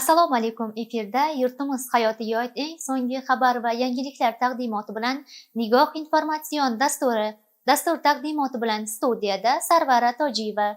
Assalomu alaykum. Efirda Yurtimiz hayotiga oid eng so'nggi xabar va yangiliklar taqdimoti bilan Nigoh informatsion dasturi. Dastur taqdimoti bilan studiyada Sarvara Tojiyeva.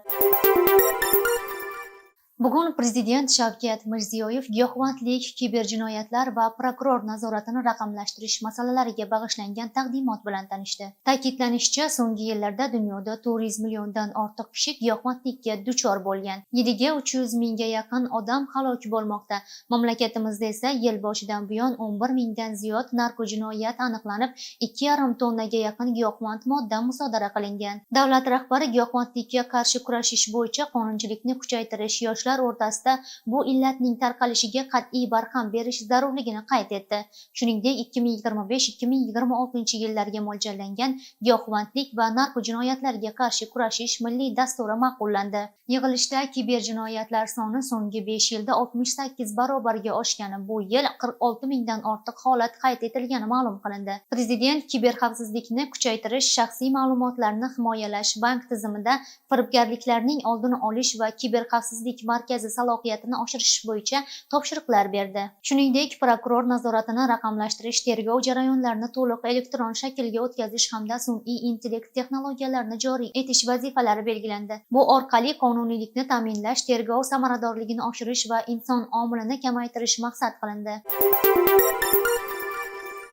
Bugun Prezident Shavkat Mirziyoyev giyohvandlik, kiberjinoyatlar va prokuror nazoratini raqamlashtirish masalalariga bag'ishlangan taqdimot bilan tanishdi. Ta'kidlanishicha, so'nggi yillarda dunyoda 400 milliondan ortiq kishi giyohvandlikka duchor bo'lgan. Yiliga 300 mingga yaqin odam halok bo'lmoqda. Mamlakatimizda esa yil boshidan buyon 11 mingdan ziyod narkojinoyat aniqlanib, 2,5 tonnaga yaqin giyohvand modda musodara qilingan. Davlat rahbari giyohvandlikka qarshi kurashish bo'yicha qonunchilikni kuchaytirish, yoshlar o'rtasida bu illatning tarqalishiga qat'iy barham berish zarurligini qayd etdi. Shuningdek, 2025-2026 yillarga mo'ljallangan giyohvandlik va narkojinoyatlarga qarshi kurashish milliy dasturi ma'qullandi. Yig'ilishda kiberjinoyatlar soni so'nggi 5 yilda 68 barobarga oshgani, bu yil 46 mingdan ortiq holat qayd etilgani ma'lum qilindi. Prezident kiberxavfsizlikni kuchaytirish, shaxsiy ma'lumotlarni himoyalash, bank tizimida firibgarliklarning oldini olish va kiberxavfsizlik markazi salohiyatini oshirish bo'yicha topshiriqlar berdi. Shuningdek, prokuror nazoratini raqamlashtirish, tergov jarayonlarini to'liq elektron shaklga o'tkazish hamda sun'iy intellekt texnologiyalarini joriy etish vazifalari belgilandi. Bu orqali qonuniylikni ta'minlash, tergov samaradorligini oshirish va inson omilini kamaytirish maqsad qilindi.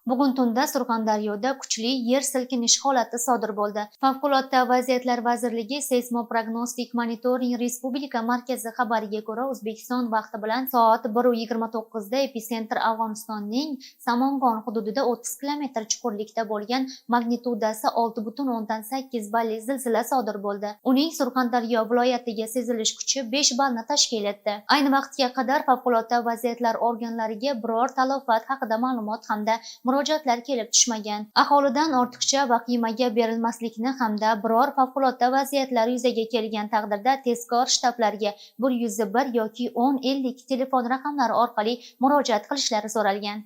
Bugun tunda Surxondaryoda kuchli yer silkinish holati sodir bo'ldi. Favqulodda vaziyatlar vazirligi Seysmoprognostik monitoring respublika markazi xabariga ko'ra, O'zbekiston vaqti bilan soat 1:29 da epitsentr Afg'onistonning Samongon hududida 30 km chuqurlikda bo'lgan magnitudasi 6,8 balli zilzila sodir bo'ldi. Uning Surxondaryo viloyatiga sezilish kuchi 5 ballni tashkil etdi. Ayni vaqtga qadar favqulodda vaziyatlar organlariga biror talafot haqida ma'lumot hamda murojaatlar kelib tushmagan. Aholidan ortiqcha vahimaga berilmaslikni hamda biror favqulodda vaziyatlar yuzaga kelgan taqdirda tezkor shtablarga 101 yoki 1050 telefon raqamlari orqali murojaat qilishlari so'ralgan.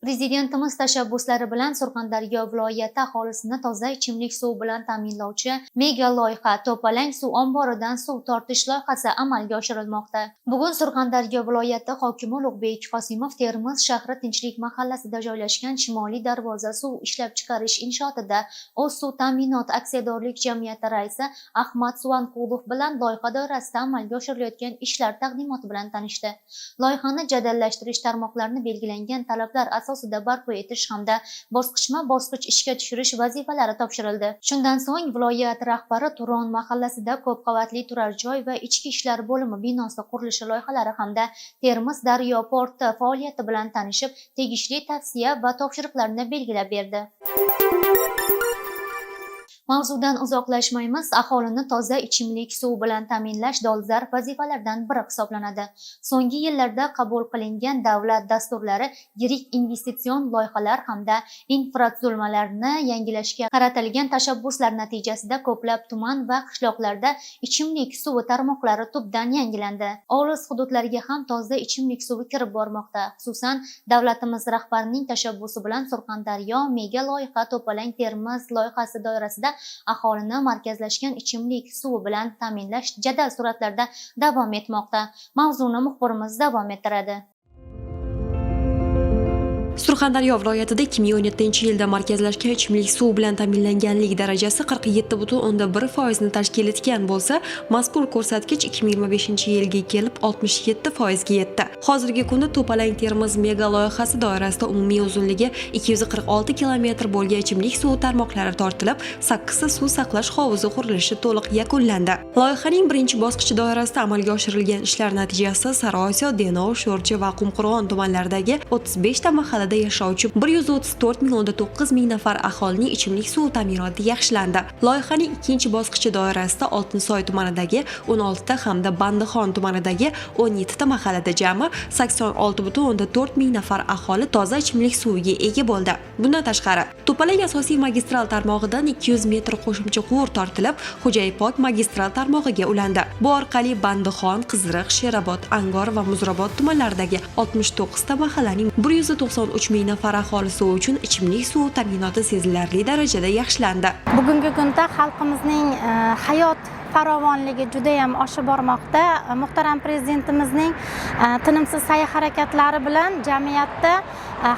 Prezidentimiz tashabbuslari bilan Surxondaryo viloyati aholisini toza ichimlik suv bilan ta'minlovchi mega loyiha To'palang suv omboridan suv tortish loyihasi amalga oshirilmoqda. Bugun Surxondaryo viloyati hokimi Ulug'bek Qosimov Termiz shahri Tinchlik mahallasida joylashgan Shimoliy darvoza suv ishlab chiqarish inshootida O'z suv ta'minot aksiyadorlik jamiyati raisi Ahmad Suvanqulov bilan loyiha doirasida amalga oshirilayotgan ishlar taqdimoti bilan tanishdi. Loyihani jadallashtirish, tarmoqlarni belgilangan talablar asosida barpo etish hamda bosqichma-bosqich ishga tushirish vazifalari topshirildi. Shundan so'ng viloyat rahbari Turon mahallasida ko'p qavatli turar joy va ichki ishlar bo'limi binosi qurilishi loyihalari hamda Termiz daryo porti faoliyati bilan tanishib, tegishli tavsiya va topshiriqlarni belgilab berdi. Mavzudan uzoqlashmaymiz. Aholini toza ichimlik suv bilan ta'minlash dolzarb vazifalardan biri hisoblanadi. So'nggi yillarda qabul qilingan davlat dasturlari, yirik investitsion loyihalar hamda infratuzilmalarni yangilashga qaratilgan tashabbuslar natijasida ko'plab tuman va qishloqlarda ichimlik suvi tarmoqlari tubdan yangilandi. Olis hududlarga ham toza ichimlik suvi kirib bormoqda. Xususan, davlatimiz rahbarining tashabbusi bilan Surxondaryo mega loyiha To'palang Termiz loyihasi doirasida aholini markazlashgan ichimlik suvi bilan ta'minlash jadal sur'atlarda davom etmoqda. Mavzuni muxbirimiz davom ettiradi. Surxondaryo viloyatida 2017-yilda markazlashgan ichimlik suv bilan ta'minlanganlik darajasi 47,1% ni tashkil etgan bo'lsa, mazkur ko'rsatkich 2025-yilga kelib 67% ga yetdi. Hozirgi kunda To'palang Termiz mega loyihasi doirasida umumiy uzunligi 246 km bo'lgan ichimlik suv tarmoqlari tortilib, 8 ta suv saqlash hovuzi qurilishi to'liq yakunlandi. Loyihaning birinchi bosqichi doirasida amalga oshirilgan ishlar natijasida Sariosiyo, Denov, Sho'rchi va Qumqo'rg'on tumanlaridagi 35 ta mahalla yashovchi 134,9 ming nafar aholining ichimlik suvi ta'minoti yaxshilandi. Loyihaning ikkinchi bosqichi doirasida Oltinsoy tumanidagi 16 ta hamda Bandixon tumanidagi 17 ta mahallada jami 86,4 ming nafar aholi toza ichimlik suviga ega bo'ldi. Bundan tashqari, To'palang asosiy magistral tarmog'idan 200 metr qo'shimcha quvur tortilib, Xo'jaybok magistral tarmog'iga ulandi. Bu orqali Bandixon, Qiziriq, Sherobod, Angor va Muzrabot tumanlaridagi 69 ta mahallaning 193 ming nafar aholisi uchun ichimlik suv ta'minoti sezilarli darajada yaxshilandi. Bugungi kunda xalqimizning hayot farovonligi juda ham oshib bormoqda. Muhtaram prezidentimizning tinimsiz sa'y-harakatlari bilan jamiyatda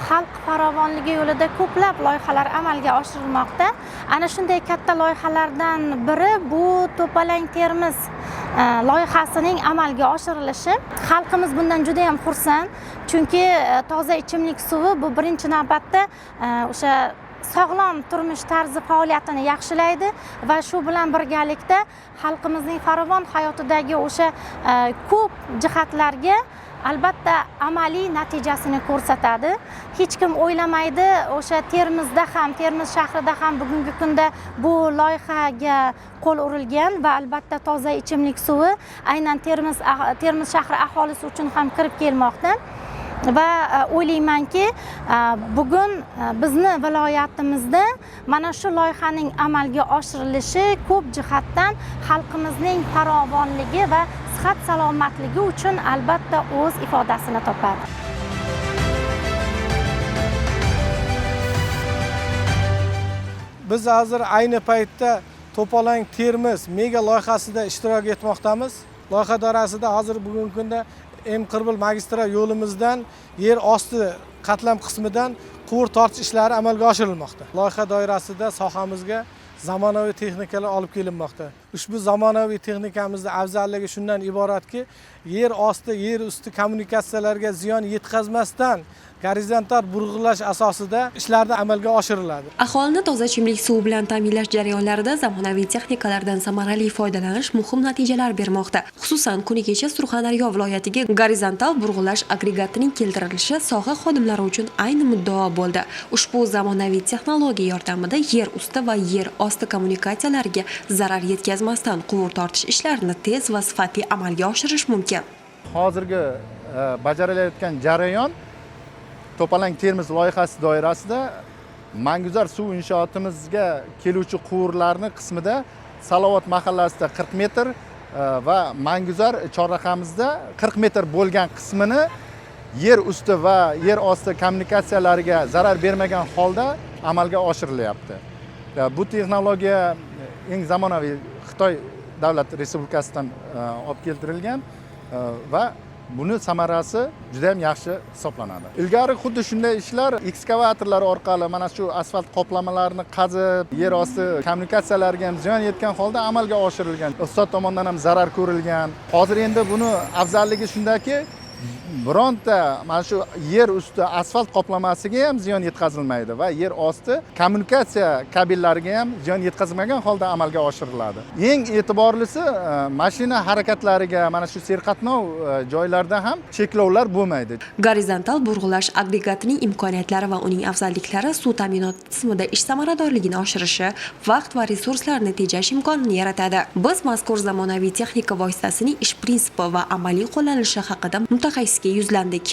xalq farovonligi yo'lida ko'plab loyihalar amalga oshirilmoqda. Ana shunday katta loyihalardan biri bu To'palang Termiz loyihasining amalga oshirilishi. Xalqimiz bundan juda ham xursand, chunki toza ichimlik suvi bu birinchi navbatda o'sha sog'lom turmush tarzi faoliyatini yaxshilaydi va shu bilan birgalikda xalqimizning farovon hayotidagi o'sha ko'p jihatlarga albatta amaliy natijasini ko'rsatadi. Hech kim o'ylamaydi, o'sha Termizda ham, Termiz shahrida ham bugungi kunda bu loyihaga qo'l urilgan va albatta toza ichimlik suvi aynan Termiz shahri aholisi uchun ham kirib kelmoqda. Va o'ylaymanki, bugun bizni viloyatimizda mana shu loyihaning amalga oshirilishi ko'p jihatdan xalqimizning farovonligi va sihat salomatligi uchun albatta o'z ifodasini topadi. Biz hozir ayni paytda To'palang Termiz mega loyihasida ishtirok etmoqdamiz. Loyiha doirasida hozir bugungi kunda M41 magistral yo'limizdan yer osti qatlam qismidan quvur tortish ishlari amalga oshirilmoqda. Loyiha doirasida sohamizga zamonaviy texnikalar olib kelinmoqda. Ushbu zamonaviy texnikamizning afzalligi shundan iboratki, yer osti, yer usti kommunikatsiyalarga ziyon yetkazmasdan gorizontal burg'ilash asosida ishlarni amalga oshiriladi. Aholini toza ichimlik suvi bilan ta'minlash jarayonlarida zamonaviy texnikalardan samarali foydalanish muhim natijalar bermoqda. Xususan, kuni kecha Surxondaryo viloyatiga gorizontal burg'ilash agregatining keltirilishi soha xodimlari uchun ayni muddao bo'ldi. Ushbu zamonaviy texnologiya yordamida yer usti va yer osti kommunikatsiyalariga zarar yetkazmasdan quvur tortish ishlarini tez va sifatli amalga oshirish mumkin. Hozirgi bajarilayotgan jarayon To'palang Termiz loyihasi doirasida Manguzar suv inshootimizga keluvchi quvurlarning qismida Salovat mahallasida 40 metr va Manguzar chorrahamizda 40 metr bo'lgan qismini yer usti va yer osti kommunikatsiyalariga zarar bermagan holda amalga oshirilyapti. Bu texnologiya eng zamonaviy Xitoy davlat respublikasidan olib keltirilgan va buni samarasi juda ham yaxshi hisoblanadi. Ilgari xuddi shunday ishlar ekskavatorlar orqali mana shu asfalt qoplamalarini qazib, yer osti kommunikatsiyalariga ham ziyon yetgan holda amalga oshirilgan. Ustoz tomonidan ham zarar ko'rilgan. Hozir endi buni afzalligi shundaki, bironta mana shu yer usti asfalt qoplamasiga ham ziyon yetkazilmaydi va yer osti kommunikatsiya kabellariga ham ziyon yetkazilmagan holda amalga oshiriladi. Eng e'tiborlisi mashina harakatlariga mana shu serqatnov joylarda ham cheklovlar bo'lmaydi. Gorizontal burg'ilash agregatining imkoniyatlari va uning afzalliklari suv ta'minoti tizimida ish samaradorligini oshirishi, vaqt va resurslarni tejash imkonini yaratadi. Biz mazkur zamonaviy texnika vositasining ish prinsipi va amaliy qo'llanilishi haqida mutaxassisga yuzlandik.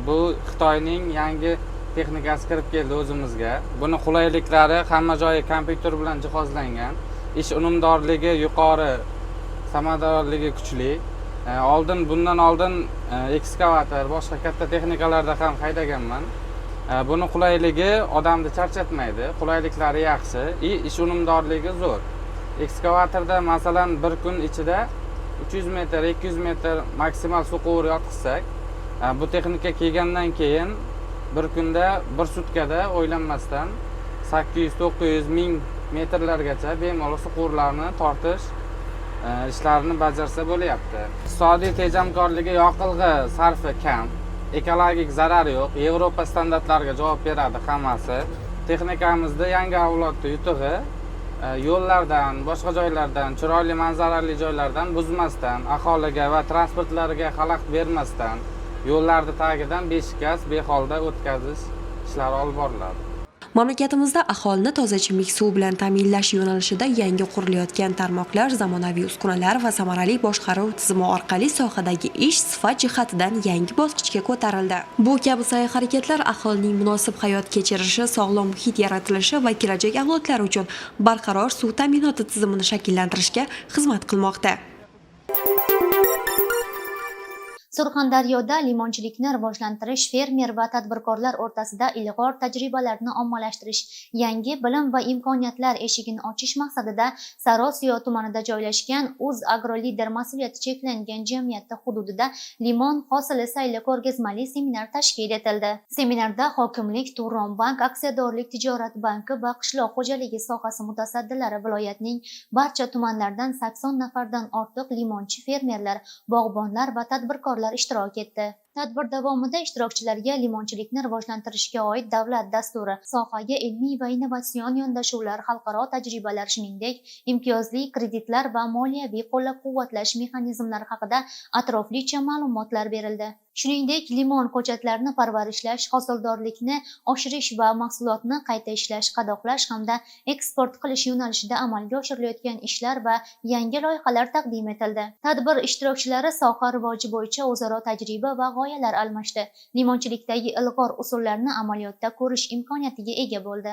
Bu Xitoyning yangi texnikasi kirib keldi o'zimizga. Buni qulayliklari hamma joyi kompyuter bilan jihozlangan. Ish unumdorligi yuqori, samaradorligi kuchli. Bundan oldin ekskavator, boshqa katta texnikalarda ham haydaganman. Buni qulayligi odamni charchatmaydi, qulayliklari yaxshi, ish unumdorligi zo'r. Ekskavatorda masalan bir kun ichida 300 metr, 200 metr maksimal suv quvur yotqizsak, bu texnika kelgandan keyin bir kunda, bir sutkada o'ylanmasdan 800-900 ming metrlargacha bemalol suv quvurlarni tortish ishlarini bajarsa bo'lyapti. Iqtisodiy tejamkorligi, yoqilg'i sarfi kam, ekologik zarar yo'q, Yevropa standartlariga javob beradi hammasi. Texnikamizda yangi avlodda yutug'i yo'llardan, boshqa joylardan, chiroyli manzarali joylardan buzmasdan, aholiga va transportlarga xalaqit bermasdan, yo'llarning tagidan beshikaz beholda o'tkazish ishlari olib boriladi. Mamlakatimizda aholini toza ichimlik suv bilan ta'minlash yo'nalishida yangi qurilayotgan tarmoqlar, zamonaviy uskunalar va samarali boshqaruv tizimi orqali sohadagi ish sifat jihatidan yangi bosqichga ko'tarildi. Bu kabi sa'y-harakatlar aholining munosib hayot kechirishi, sog'lom muhit yaratilishi va kelajak avlodlar uchun barqaror suv ta'minoti tizimini shakllantirishga xizmat qilmoqda. Surxondaryoda limonchilikni rivojlantirish, fermer va tadbirkorlar o'rtasida ilg'or tajribalarni ommalashtirish, yangi bilim va imkoniyatlar eshigini ochish maqsadida Sarosiyo tumanida joylashgan O'zagro-Lider mas'uliyati cheklangan jamiyati hududida limon hosili sayli ko'rgazmali seminar tashkil etildi. Seminarda hokimlik, Turon bank, aksiyadorlik tijorat banki va qishloq xo'jaligi sohasi mutasaddilari viloyatning barcha tumanlaridan 80 nafardan ortiq limonchi fermerlar, bog'bonlar va tadbirkorlar ishtirok etdi. Tadbir davomida ishtirokchilarga limonchilikni rivojlantirishga oid davlat dasturi, sohaga ilmiy va innovatsion yondashuvlar, xalqaro tajribalar, shuningdek, imtiyozli kreditlar va moliyaviy qo'llab-quvvatlash mexanizmlari haqida atroflicha ma'lumotlar berildi. Shuningdek, limon ko'chatlarini parvarishlash, hosildorlikni oshirish va mahsulotni qayta ishlash, qadoqlash hamda eksport qilish yo'nalishida amalga oshirilayotgan ishlar va yangi loyihalar taqdim etildi. Tadbir ishtirokchilari soha rivoji bo'yicha o'zaro tajriba va g'oyalar almashdi. Limonchilikdagi ilg'or usullarni amaliyotda ko'rish imkoniyatiga ega bo'ldi.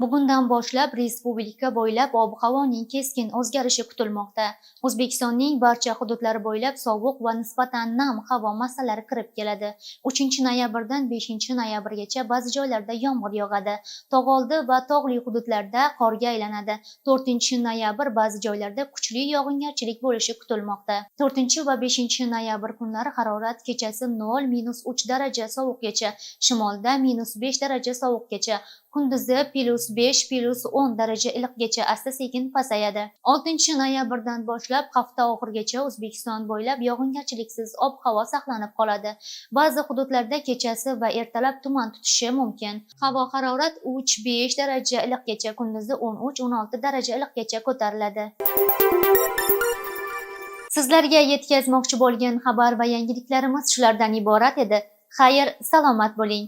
Bugundan boshlab respublika bo'ylab ob-havoning keskin o'zgarishi kutilmoqda. O'zbekistonning barcha hududlari bo'ylab sovuq va nisbatan nam havo massalari kirib keladi. 3-noyabrdan 5-noyabrgacha ba'zi joylarda yomg'ir yog'adi. Tog'oldi va tog'li hududlarda qorga aylanadi. 4-noyabr ba'zi joylarda kuchli yog'ingarchilik bo'lishi kutilmoqda. 4 va 5-noyabr kunlari harorat kechasi 0-3 daraja sovuqgacha, shimolda -5 daraja sovuqgacha, kunduzi +5-+10 daraja iliqgacha asta-sekin pasayadi. 6-noyabrdan boshlab hafta oxirigacha O'zbekiston bo'ylab yog'ingarchiliksiz ob-havo saqlanib qoladi. Ba'zi hududlarda kechasi va ertalab tuman tutishi mumkin. Havo harorat 3-5 daraja iliqgacha, kunduzi 13-16 daraja iliqgacha ko'tariladi. Sizlarga yetkazmoqchi bo'lgan xabar va yangiliklarimiz shulardan iborat edi. Xayr, salomat bo'ling.